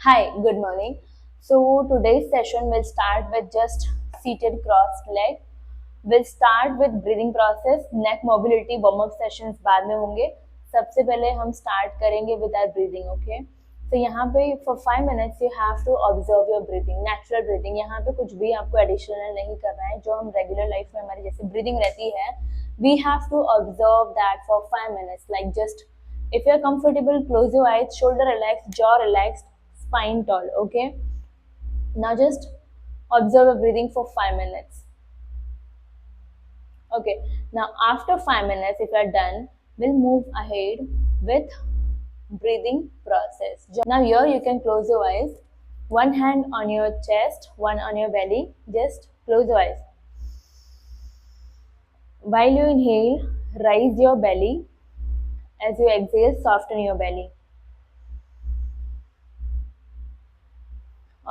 Hi, good morning. So today's session will start with just seated crossed leg. We'll start with breathing process, neck mobility, warm up sessions बाद में होंगे. सबसे पहले हम start करेंगे with our breathing, okay? तो यहाँ पे for 5 minutes you have to observe your breathing, natural breathing. यहाँ पे कुछ भी आपको additional नहीं करना है. जो हम regular life में हमारी जैसे breathing रहती है, we have to observe that for 5 minutes. Like just if you're comfortable, close your eyes, shoulder relaxed, jaw relaxed, spine tall, okay? Now just observe your breathing for 5 minutes. Okay, now after 5 minutes, if you are done, we'll move ahead with breathing process. Now here you can close your eyes. One hand on your chest, one on your belly. Just close your eyes. While you inhale, raise your belly. As you exhale, soften your belly.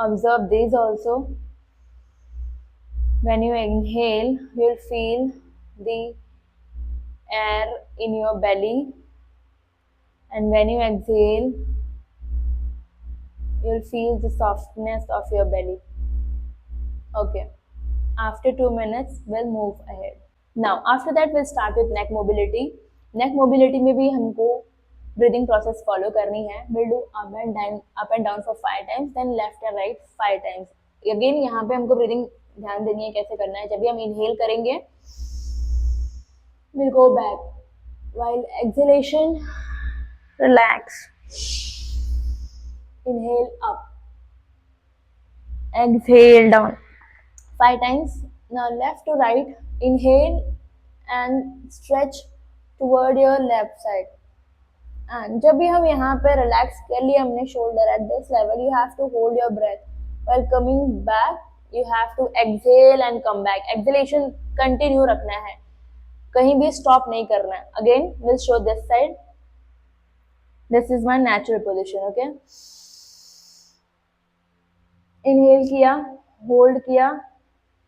Observe this also. When you inhale, you'll feel the air in your belly, and when you exhale, you'll feel the softness of your belly. Okay, after 2 minutes we'll move ahead. Now after that we'll start with neck mobility. Neck mobility में भी हमको breathing process follow करनी है. We'll do up and down for 5 times, then left and right 5 times. Again यहाँ पे हमको breathing ध्यान देनी है कैसे करना है. जब भी हम inhale करेंगे, we'll go back. While exhalation, relax. Inhale up. Exhale down. 5 times. Now left to right. Inhale and stretch toward your left side. And जब भी हम यहाँ पे relax कर लिए हमने shoulder at this level, you have to hold your breath. While coming back, you have to exhale and come back. Exhalation continue रखना है, कहीं भी stop नहीं करना है. Again, we'll show this side. This is my natural position, okay? Inhale किया, hold किया.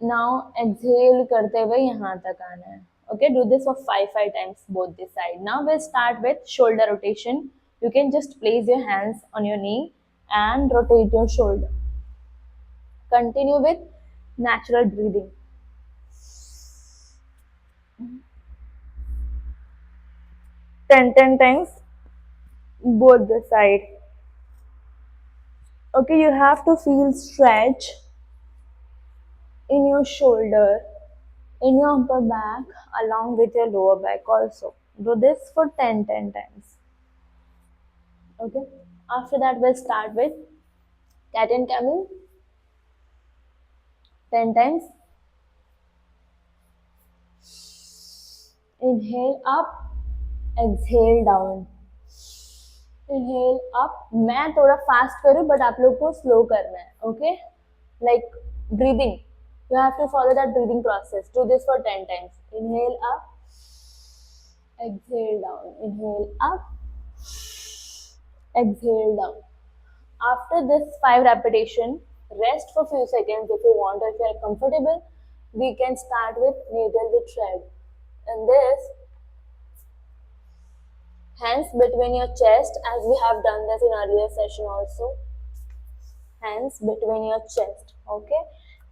Now exhale करते हुए यहाँ तक आना है. Okay, do this for 5 times both this side. Now we'll start with shoulder rotation. You can just place your hands on your knee and rotate your shoulder. Continue with natural breathing. 10 times both the side. Okay, you have to feel stretch in your shoulder, in your upper back, along with your lower back also. Do this for 10 times. Okay, after that we'll start with cat and camel. 10 times. Inhale up, exhale down. Inhale up. मैं थोड़ा fast करूँ but आप लोग को slow करना है. Okay, like breathing, you have to follow that breathing process. Do this for 10 times. Inhale up, exhale down. Inhale up, exhale down. After this 5 repetition, rest for few seconds if you want, or if you are comfortable, we can start with needle with thread. And this, hands between your chest, as we have done this in earlier session also. Hands between your chest. Okay.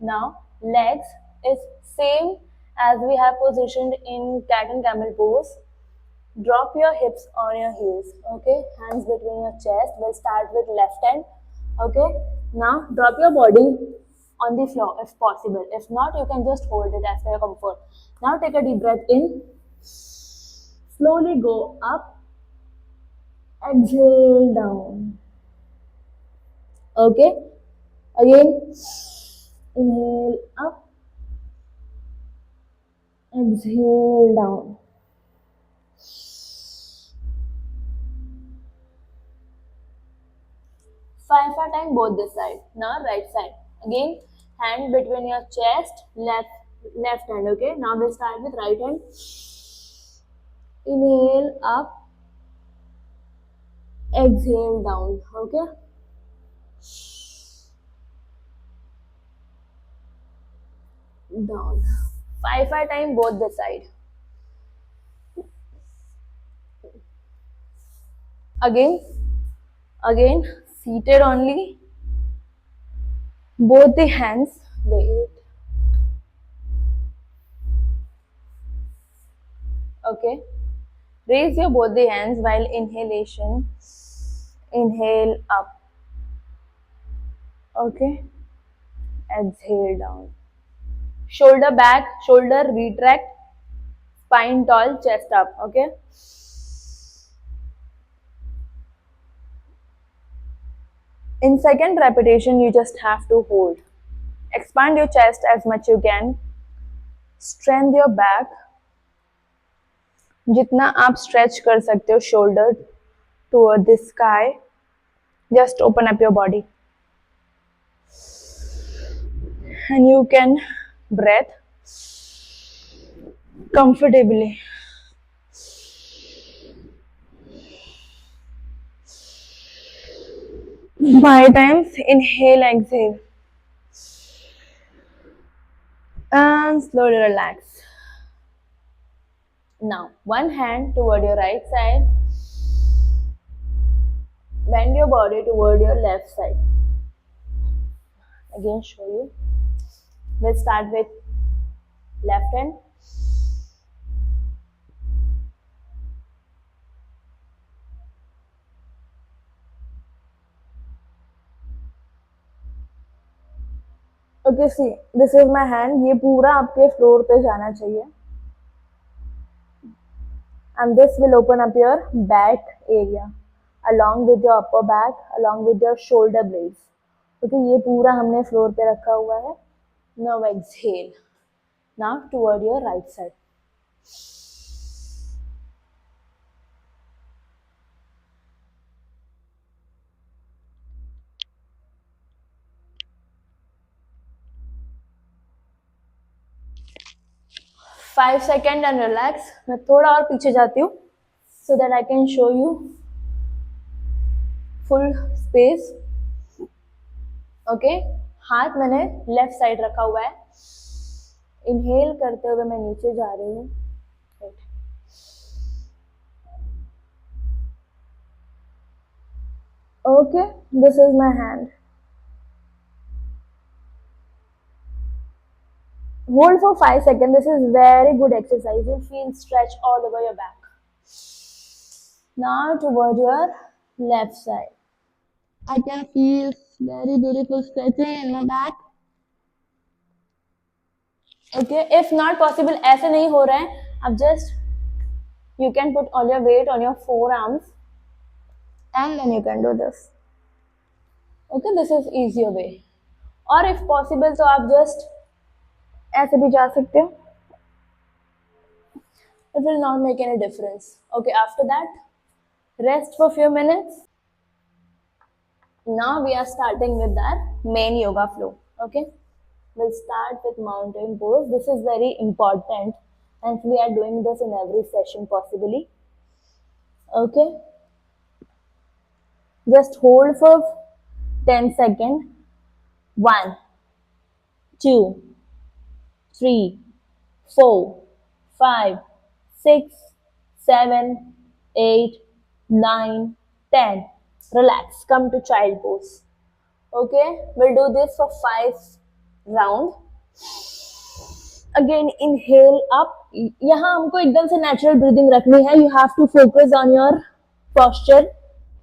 Now legs is same as we have positioned in cat and camel pose. Drop your hips on your heels. Okay. Hands between your chest. We'll start with left hand. Okay. Now drop your body on the floor if possible. If not, you can just hold it as per your comfort. Now take a deep breath in. Slowly go up. Exhale down. Okay. Again. Inhale up. Exhale down. Five times both this side. Now right side. Again, hand between your chest, left hand. Okay. Now we'll start with right hand. Inhale up. Exhale down. Okay. Down. Five times both the side. Again seated only. Both the hands, wait, okay. Raise your both the hands while inhalation. Inhale up, okay. Exhale down. Shoulder back, shoulder retract, spine tall, chest up, okay. In second repetition, you just have to hold. Expand your chest as much you can. Strengthen your back. जितना आप stretch कर सकते हो shoulder toward the sky. Just open up your body. And you can breathe comfortably. By times, inhale, exhale. And slowly relax. Now, one hand toward your right side. Bend your body toward your left side. Again, show you. We'll start with left hand. Okay, see, this is my hand. ये पूरा आपके floor पे जाना चाहिए. And this will open up your back area along with your upper back, along with your shoulder blades. Okay, ये पूरा हमने floor पे रखा हुआ है. Now exhale. Now toward your right side. Five second and relax. मैं थोड़ा और पीछे जाती हूँ so that I can show you full space. Okay, हाथ मैंने लेफ्ट साइड रखा हुआ है. इनहेल करते हुए मैं नीचे जा रही हूँ. Okay, this is my hand. Hold for 5 seconds. This is very good exercise. You feel stretch all over your back. Now toward your left side. I can feel very beautiful stretching in my back. Okay, if not possible, ऐसे नहीं हो रहा है, अब just you can put all your weight on your forearms and then you can do this. Okay, this is easier way. और if possible तो आप just ऐसे भी जा सकते हो. It will not make any difference. Okay, after that, rest for few minutes. Now we are starting with our main yoga flow. Okay, we'll start with mountain pose. This is very important and we are doing this in every session possibly. Okay, just hold for 10 seconds. 1, 2, 3, 4, 5, 6, 7, 8, 9, 10. Relax. Come to child pose. Okay, we'll do this for 5 rounds. Again, inhale up. यहाँ हमको एकदम से natural breathing रखनी है. You have to focus on your posture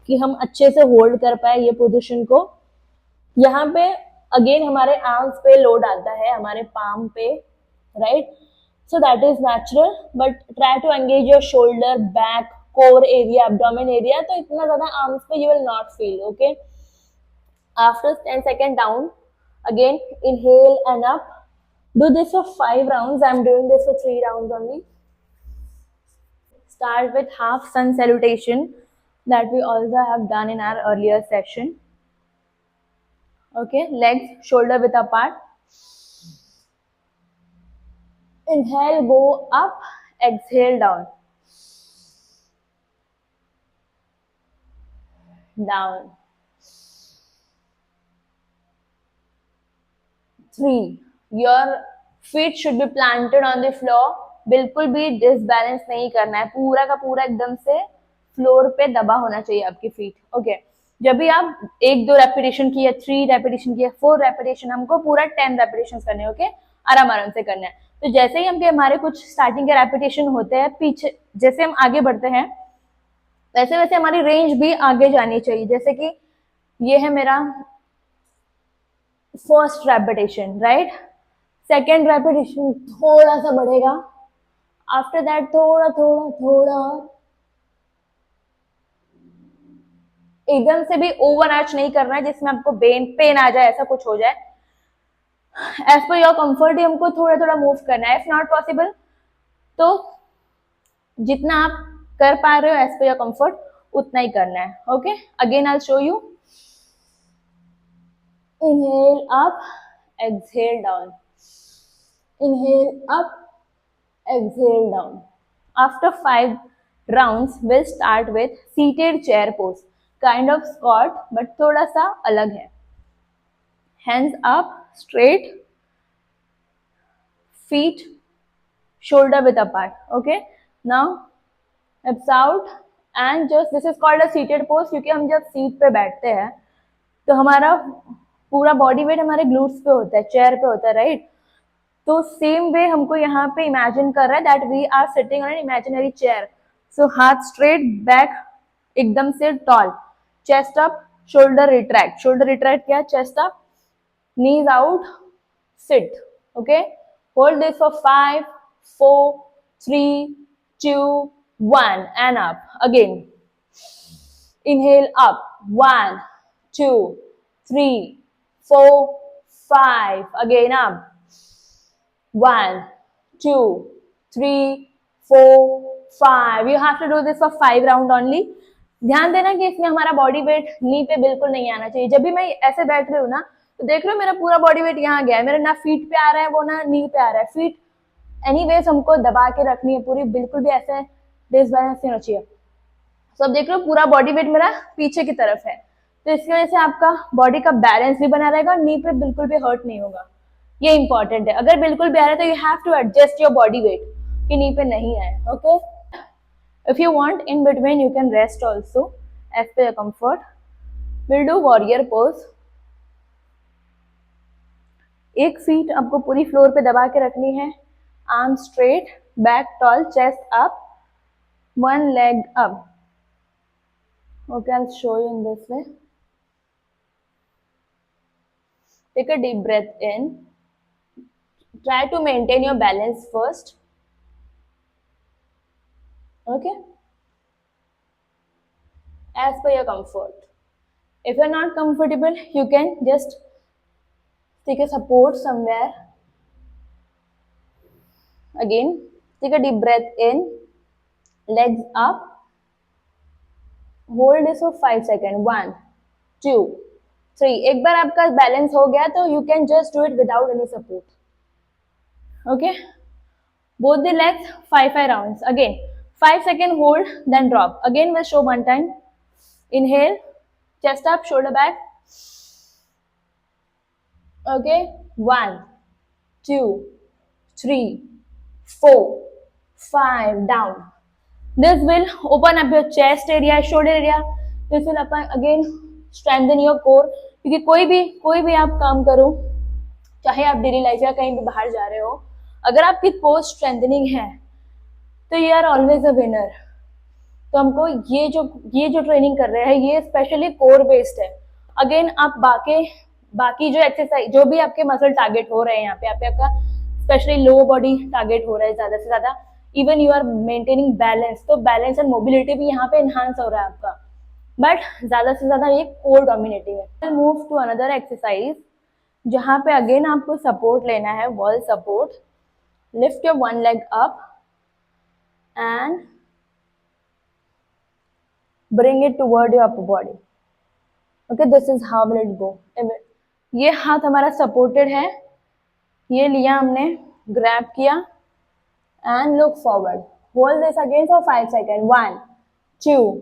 कि हम अच्छे से होल्ड कर पाए ये पोजीशन को. यहाँ पे अगेन हमारे आर्म्स पे लोड आता है, हमारे पाम पे, right. So that is natural, but try to engage your shoulder, back, core area, abdomen area. तो इतना ज़्यादा arms पे you will not feel. Okay. After 10 seconds down, again inhale and up. Do this for 5 rounds. I'm doing this for 3 rounds only. Start with half sun salutation that we also have done in our earlier session. Okay, legs shoulder width apart. Inhale, go up, exhale down. Down. 3. Your feet should be planted on the floor. बिल्कुल भी disbalance नहीं करना है. पूरा का पूरा एकदम से फ्लोर पे दबा होना चाहिए आपकी फीट. ओके, जब भी आप 1-2 रेपिटेशन की, 3 रेपिटेशन की, 4 रेपिटेशन, हमको पूरा 10 रेपिटेशन करने हैं। ओके, आराम आराम से करना है। तो जैसे ही हम हमारे कुछ स्टार्टिंग के रेपिटेशन होते हैं, पीछे जैसे हम आगे बढ़ते हैं वैसे वैसे हमारी रेंज भी आगे जानी चाहिए। जैसे कि ये है मेरा first repetition, right. Second repetition थोड़ा सा बढ़ेगा, आफ्टर दैट थोड़ा थोड़ा थोड़ा, एकदम से भी ओवर आर्च नहीं करना है जिसमें आपको पेन आ जाए, ऐसा कुछ हो जाए। एज पर योर कंफर्ट ही हमको थोड़ा थोड़ा मूव करना है। इफ नॉट पॉसिबल तो जितना आप कर पा रहे हो एज पर योर कंफर्ट उतना ही करना है। Okay, again I show you. Inhale up, exhale down, inhale up, exhale down. After 5 rounds we'll start with seated chair pose, kind of squat but थोड़ा सा अलग है। hands up straight, feet shoulder width apart. Okay, now hips out and just this is called a seated pose क्योंकि हम जब seat पे बैठते हैं तो हमारा पूरा बॉडी वेट हमारे ग्लूट्स पे होता है, चेयर पे होता है, राइट। तो सेम वे हमको यहाँ पे इमेजिन कर रहा है that we are sitting on an imaginary chair. So हाथ स्ट्रेट, बैक एकदम से tall, chest up, shoulder retract. Shoulder retract क्या, chest up, knees out, sit. Okay, hold this for 5, 4, 3, 2, 1 and up. Again, inhale up, 1, 2, 3, 4, 5. Again up, 1, 2, 3, 4, 5. You have to do this for 5 round only. ध्यान देना कि इसमें हमारा body weight नी पे बिल्कुल नहीं आना चाहिए। जब भी मैं ऐसे बैठ रही हूँ ना तो देख रहे हो मेरा पूरा बॉडी वेट यहाँ गया है, मेरा ना फीट पे आ रहा है वो ना नी पे आ रहा है। फीट एनीवेज हमको दबा के रखनी है पूरी, बिल्कुल भी ऐसे डिसबैलेंस नहीं होना चाहिए। तो अब देख रहे हो पूरा बॉडी वेट मेरा पीछे की तरफ है, तो इसकी वजह से आपका बॉडी का बैलेंस भी बना रहेगा, नी पे बिल्कुल भी हर्ट नहीं होगा। ये इंपॉर्टेंट है। अगर बिल्कुल भी आ रहा है तो you have to adjust your body weight कि नी पे नहीं आए। Okay, if you want in between you can rest also as per your comfort. We'll do warrior pose. एक फीट आपको पूरी फ्लोर पे दबा के रखनी है, arm straight, back tall, chest up, one leg up. Okay, I'll show you in this way. Take a deep breath in. Try to maintain your balance first. Okay, as per your comfort. If you're not comfortable you can just take a support somewhere. Again, take a deep breath in, legs up, hold this for 5 seconds. 1, 2, 3. एक बार आपका balance हो गया तो you can just do it without any support. Okay, both the legs 5 rounds. Again 5 second hold, then drop. Again we'll show one time. Inhale, chest up, shoulder back. Okay, 1, 2, 3, 4, 5, down. This will open up your chest area, shoulder area. This will again strengthen your core. क्योंकि कोई भी आप काम करो, चाहे आप daily life या कहीं भी बाहर जा रहे हो, अगर आपकी कोर स्ट्रेंथनिंग है तो you are always a winner. तो हमको ये जो ट्रेनिंग कर रहे हैं ये स्पेशली कोर बेस्ड है। अगेन आप बाकी जो एक्सरसाइज जो भी आपके मसल टारगेट हो रहे हैं यहाँ पे आपका स्पेशली लो बॉडी टारगेट हो रहा है ज्यादा से ज्यादा, even you are maintaining balance, तो बैलेंस एंड मोबिलिटी भी यहाँ पे एनहांस हो रहा है आपका, बट ज्यादा से ज्यादा ये कोर डोमिनेटिंग है। मूव टू अनदर एक्सरसाइज जहाँ पे अगेन आपको सपोर्ट लेना है, wall support. Lift your one leg up and bring it toward your upper body. Okay, this is how will it go. ये हाथ हमारा सपोर्टेड है, ये लिया हमने, ग्रैब किया and look forward. Hold this again for 5 seconds. 1, 2,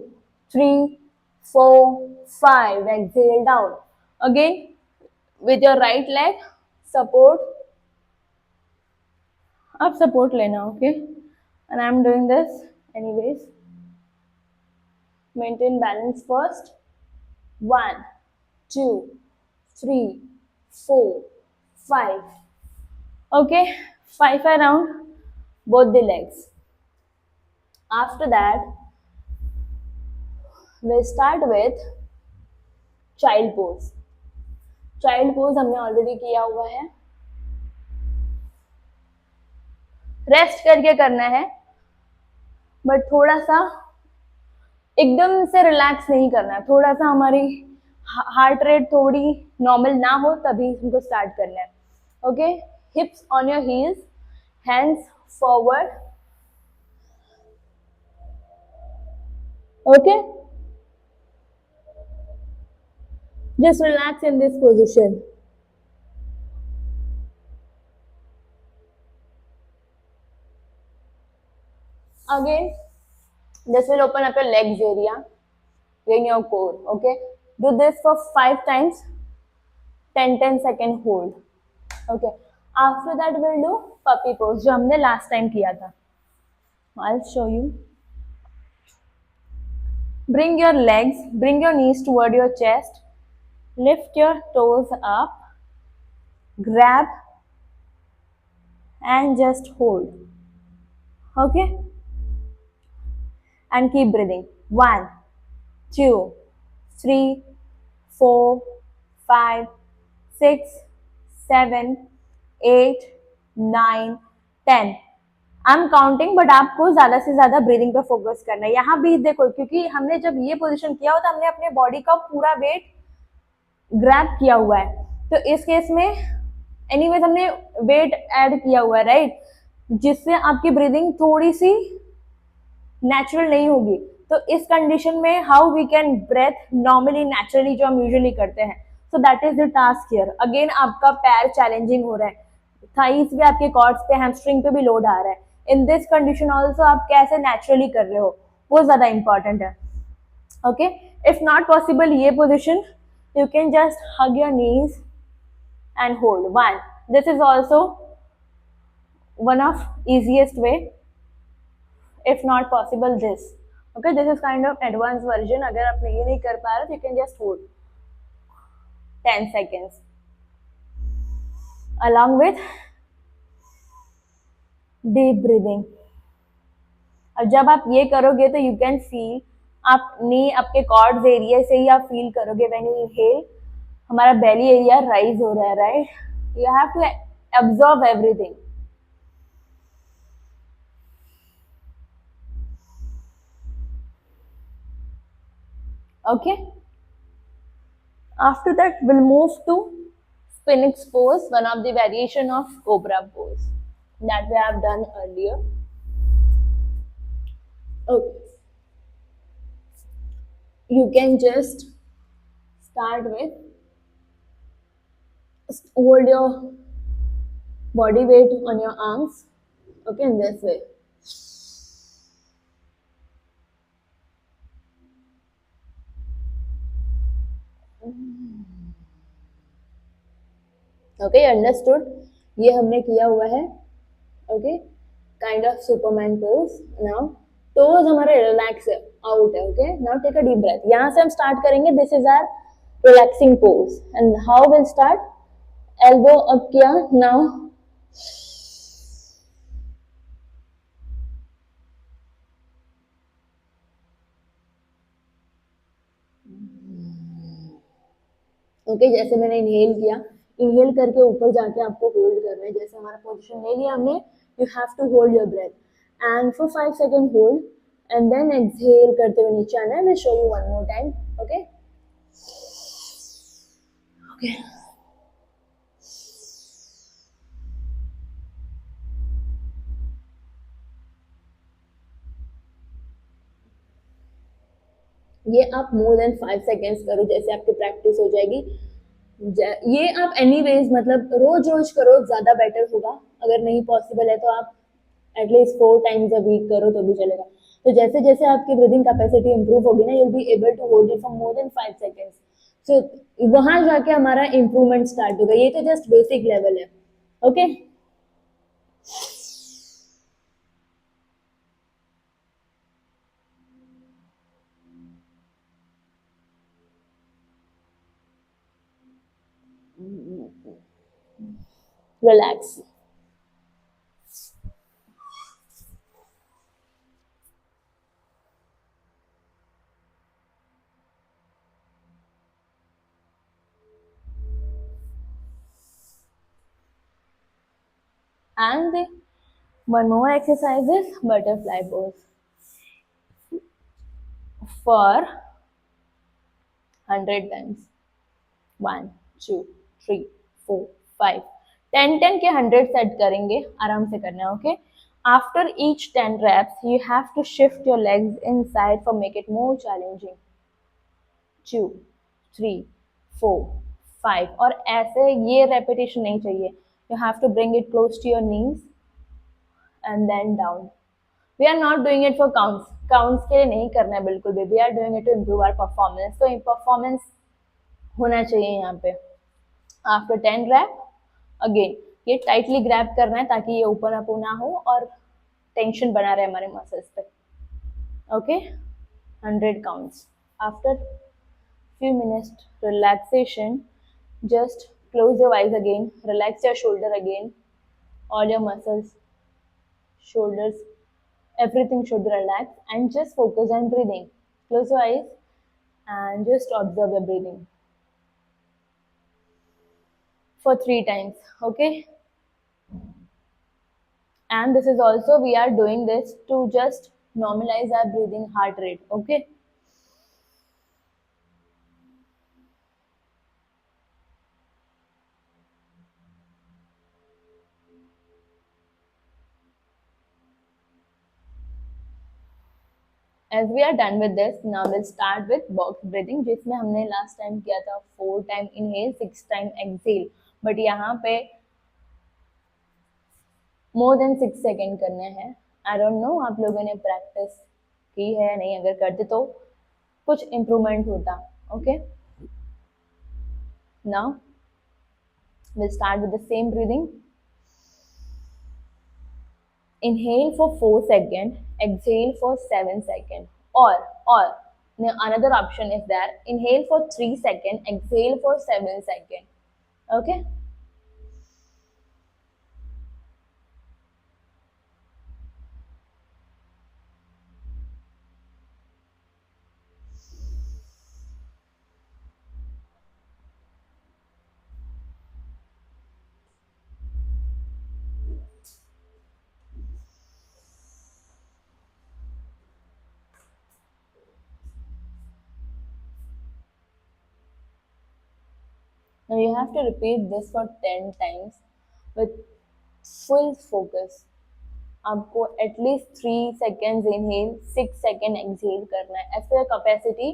3, 4, 5. Exhale down. Again with your right leg support. अब support लेना, okay? And I'm doing this anyways. Maintain balance first. 1, 2, 3, 4, 5. Okay, 5 around both the legs. After that, we'll start with child pose. Child pose हमने already किया हुआ है. Rest करके करना है, but थोड़ा सा एकदम से रिलैक्स नहीं करना है. थोड़ा सा हमारी हार्ट रेट थोड़ी नॉर्मल ना हो तभी हमको स्टार्ट करना है. Okay, हिप्स on your heels, hands forward. Okay, just relax in this position. Again, this will open up your legs area in your core. Okay, do this for 5 times. 10 second hold. Okay, after that we'll do puppy pose जो हमने last time किया था. I'll show you. Bring your legs, bring your knees toward your chest, lift your toes up, grab and just hold. Okay, and keep breathing. 1, 2, 3, 4, 5, 6, 7, 8, 9, 10. I am counting, but आपको ज्यादा से ज्यादा breathing पे focus करना है. यहाँ भी देखो, क्योंकि हमने जब ये पोजीशन किया होता हमने अपने बॉडी का पूरा वेट ग्रैब किया हुआ है, तो इस केस में एनीवेज हमने वेट ऐड किया हुआ है, राइट, जिससे आपकी ब्रीदिंग थोड़ी सी नेचुरल नहीं होगी. तो इस कंडीशन में how we can breathe normally naturally जो हम यूजुअली करते हैं. So that is the task here. Again आपका पैर चैलेंजिंग हो रहा है, थाइस पे, आपके कॉर्ड्स पे, हैमस्ट्रिंग पे भी लोड आ रहा है. इन दिस कंडीशन ऑल्सो आप कैसे नेचुरली कर रहे हो वो ज्यादा इंपॉर्टेंट है. ओके, इफ नॉट पॉसिबल ये position, you can just hug your knees and hold. 1, this is also one of easiest way. If not possible, this. Okay, this is kind of advanced version. अगर आप ये नहीं कर पा रहे, you can just hold 10 seconds along with deep breathing. अब जब आप ये करोगे तो you can feel, आप नी आपके कॉर्ड्स एरिया से ही आप फील करोगे when you inhale हमारा बेली एरिया राइज हो रहा है, right. You have to observe everything. Okay, after that we'll move to Phoenix pose, one of the variation of cobra pose that we have done earlier. Okay, you can just start with hold your body weight on your arms. Okay, in this way. Okay, understood. ये हमने किया हुआ है. Okay, kind of superman pose. Now toes हमारे relax है, out है. Okay, now take a deep breath. यहाँ से हम स्टार्ट करेंगे. This is our relaxing pose. And how will start, elbow up किया. नाउ ओके, जैसे मैंने इनहेल किया, इनहेल करके ऊपर जाके आपको होल्ड करना है. जैसे हमारा पोजीशन ले लिया हमने, you have to hold your breath and for 5 second hold and then exhale करते हुए नीचे आना है. Will show you one more time. Okay, okay, ये आप मोर देन 5 सेकेंड्स करो, जैसे आपकी प्रैक्टिस हो जाएगी. ये आप एनीवेज मतलब रोज रोज करो, ज्यादा बेटर होगा. अगर नहीं पॉसिबल है तो आप एटलीस्ट 4 टाइम्स अ वीक करो तो भी चलेगा. तो जैसे जैसे आपकी ब्रीदिंग कैपेसिटी इंप्रूव होगी ना, you will be able to hold it for more than 5 seconds. So वहां जाके हमारा इंप्रूवमेंट स्टार्ट होगा. ये तो जस्ट बेसिक लेवल है. Okay, relax. And one more exercise is butterfly pose for 100 times. 1, 2, 3, 4, 5, 10 10 के 100 सेट करेंगे, आराम से करना है. Okay. After each 10 reps you have to shift your legs inside for make it more challenging. 2, 3, 4, 5. और ऐसे ये रेपिटेशन नहीं चाहिए. You have to bring it close to your knees and then down. We are not doing it for counts. Counts के लिए नहीं करना है बिल्कुल भी. We are doing it to improve our performance. तो परफॉर्मेंस होना चाहिए यहाँ पे. आफ्टर 10 रैप अगेन ये टाइटली ग्रैब करना है ताकि ये ओपन अप ना हो और टेंशन बना रहे हमारे मसल्स पे. Okay. 100 counts. After few minutes relaxation, just close your eyes again, relax your shoulder again, all your muscles, shoulders, everything should relax, and just focus on breathing. Close your eyes and just observe your breathing for 3 times. Okay. And this is also we are doing this to just normalize our breathing heart rate. Okay. As we are done with this, now we'll start with box breathing, जिसमें हमने last time किया था 4 time inhale 6 time exhale. But यहाँ पे more than 6 second करने हैं. I don't know आप लोगों ने प्रैक्टिस की है नहीं, अगर करते तो कुछ इम्प्रूवमेंट होता. Okay. Now we'll start with the same breathing. Inhale for 4 seconds, exhale for 7 seconds. Or another option is there. Inhale for 3 seconds, exhale for 7 seconds. Okay. Now you have to repeat this for 10 times with full focus. आपको at least 3 seconds inhale 6 second exhale करना है. ऐसे capacity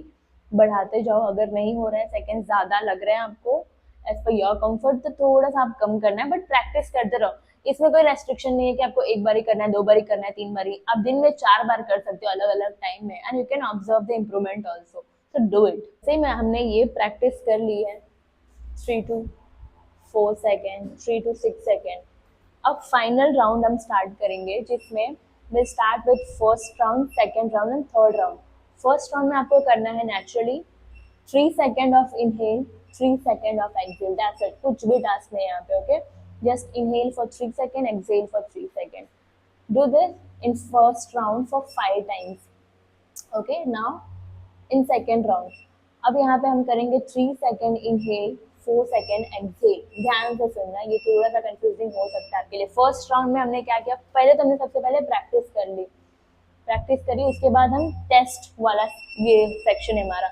बढ़ाते जाओ. अगर नहीं हो रहा है, सेकेंड ज़्यादा लग रहे हैं आपको एज पर योर कंफर्ट, तो थोड़ा सा आप कम करना है, बट प्रैक्टिस करते रहो. इसमें कोई रेस्ट्रिक्शन नहीं है कि आपको एक बारी करना है, 2 बारी करना है, 3 बारी. आप दिन में 4 बार कर सकते हो अलग अलग टाइम में, and you can observe the improvement also. So do it. सही में हमने ये प्रैक्टिस कर ली है 3 to 4 सेकेंड, 3 to 6 सेकेंड. अब फाइनल राउंड हम स्टार्ट करेंगे, जिसमें will start with first round, second round and third round. First round में आपको करना है naturally 3 second of inhale, 3 second of exhale. That's it. कुछ भी टास्क नहीं है यहाँ पे. Okay. Just inhale for 3 second, exhale for 3 second. Do this in first round for 5 times. Okay. Now in second round अब यहाँ पे हम करेंगे 3 सेकेंड इनहेल, 4 सेकेंड एक्सहेल. ध्यान से सुनना, ये थोड़ा सा कंफ्यूजिंग हो सकता है आपके लिए. फर्स्ट राउंड में हमने क्या किया, पहले तो हमने सबसे पहले प्रैक्टिस कर ली, प्रैक्टिस करी. उसके बाद हम टेस्ट वाला ये सेक्शन है हमारा.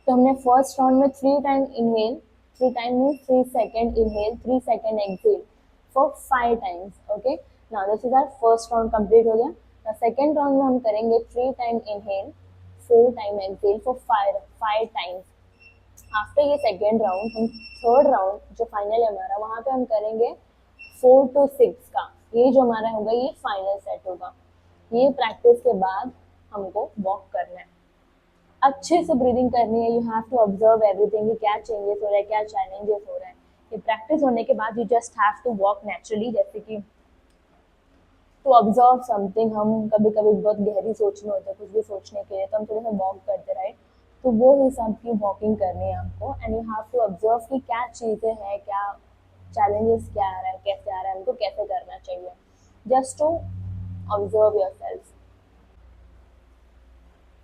तो हमने फर्स्ट राउंड में 3 time inhale, 3 time mean 3 second inhale, 3 second exhale for 5 times. Okay. Now this is our first round complete हो गया. सेकेंड राउंड में हम करेंगे 3 time inhale, 4 time exhale for 5 times. After ये सेकेंड राउंड, हम third round जो final है हमारा, वहाँ पे हम करेंगे 4 to 6 का. ये जो हमारा होगा ये फाइनल सेट होगा. ये प्रैक्टिस के बाद हमको वॉक करना है, अच्छे से ब्रीदिंग करनी है. You have to observe everything कि क्या चेंजेस हो रहा है, क्या चैलेंजेस हो रहे हैं. ये प्रैक्टिस होने के बाद you just have to walk naturally. जैसे कि टू ऑब्जर्व समथिंग, हम कभी कभी बहुत गहरी सोच में होते हैं कुछ भी सोचने के लिए, तो हम थोड़ा सा वॉक करते रहे. तो वो हिसाब की वॉकिंग करनी है आपको. And you have to observe कि क्या चीज़ें हैं, क्या challenges क्या आ रहा है, कैसे आ रहा है, हमको कैसे करना चाहिए. Just to observe yourself.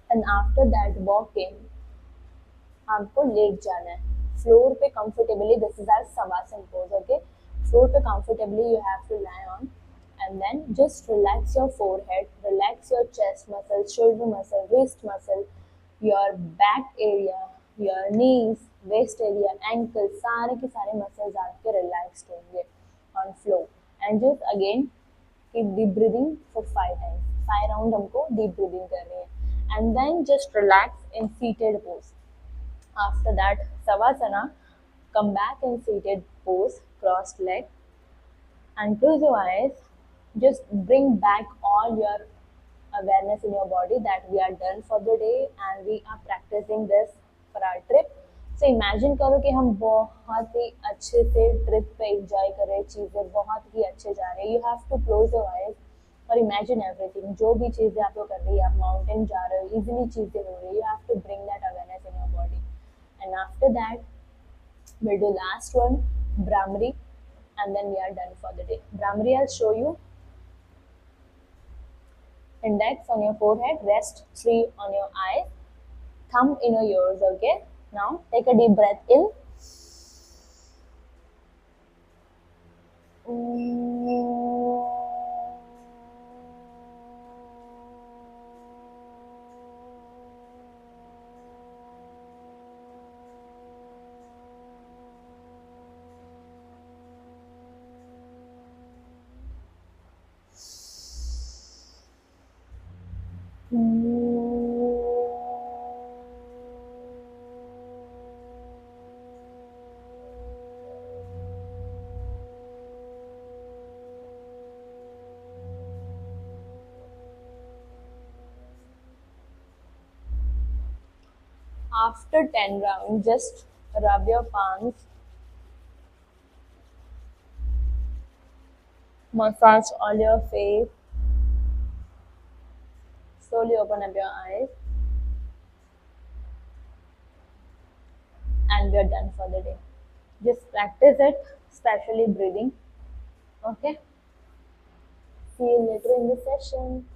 And after that walking, आपको लेट जाना है फ्लोर पे comfortably. This is our shavasana pose. Okay, floor पे comfortably you have to lie on and then just relax your forehead, relax your chest muscle, shoulder muscle, wrist muscle, your back area, your knees, waist area, ankle, सारे के सारे muscles आपके relaxed होंगे on floor. And just again keep deep breathing for 5 times. 5 round हमको deep breathing करनी है. And then just relax in seated pose. After that, Savasana, come back in seated pose, crossed leg, and close your eyes. Just bring back all your awareness in your body that we are done for the day and we are practicing this for our trip. So imagine करो कि हम बहुत ही अच्छे से trip पे enjoy कर रहे हैं, चीज़ें बहुत ही अच्छे जा रहे हैं. You have to close your eyes और इमेजिन एवरीथिंग. जो भी चीज़ें आप लोग कर रही है, आप माउंटेन जा रहे हो, इजीली चीज़ें हो रही है. You have to bring that awareness in your body. And after that, we'll do last one, Brahmari, and then we are done for the day. Brahmari, I'll show you. Index on your forehead, rest 3 on your eyes, thumb in your ears. Okay, now take a deep breath in. After 10 rounds, just rub your palms, massage all your face, slowly open up your eyes, and we are done for the day. Just practice it, especially breathing. Okay, see you later in the session.